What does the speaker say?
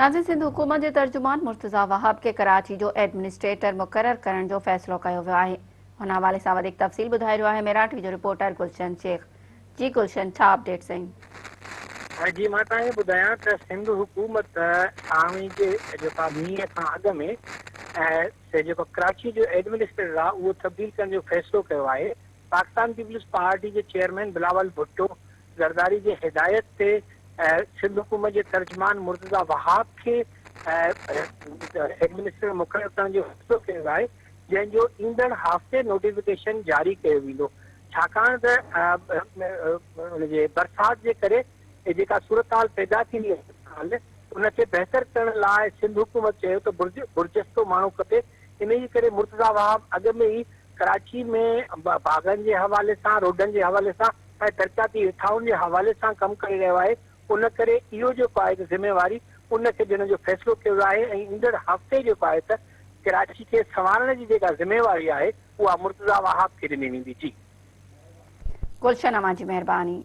नाज़िम सिंध हुकूमत जे तर्जुमान मुर्तज़ा वहाब के कराची जो एडमिनिस्ट्रेटर मुक़रर करण जो फ़ैसिलो कयो वियो आहे। हुन हवाले सां वधीक तफ़सील ॿुधाए रहियो आहे मराठी जो रिपोर्टर गुलशन शेख। जी गुलशन, छा अपडेट्स आहिनि? जी मां तव्हांखे ॿुधायां त सिंध हुकूमत सावणी जे जेका मींहं खां अॻु में जेको कराची जो एडमिनिस्ट्रेटर आहे उहो तब्दील करण जो फ़ैसिलो कयो आहे। पाकिस्तान पीपल्स पार्टी जे चेयरमैन बिलावल भुट्टो ज़रदारी जे हिदायत ते सिंध हुकूमत जे तर्जुमान मुर्तज़ा वहाब खे एडमिनिस्ट्रेटर मुक़रर करण जो फ़ैसिलो कयो आहे, जंहिंजो ईंदड़ हफ़्ते नोटिफिकेशन जारी कयो वेंदो। छाकाणि त हुनजे बरसाति जे करे जेका सूरत पैदा थींदी आहे उनखे बहितर करण लाइ सिंध हुकूमत चयो त बुर्जस्तो माण्हू खपे। इन जे करे मुर्तज़ा वहाब अॻु में ई कराची में बाग़नि जे हवाले सां, रोडनि जे हवाले सां ऐं तरक़ियाती रिथाउनि जे हवाले सां कमु करे रहियो आहे। उन करे इहो जेको आहे ज़िम्मेवारी उनखे ॾियण जो फ़ैसिलो कयो आहे ऐं ईंदड़ हफ़्ते जेको आहे त कराची खे संवारण जी जेका ज़िम्मेवारी आहे उहा मुर्तज़ा वहाब खे ॾिनी वेंदी। जी गुलशन, अमां जी महिरबानी।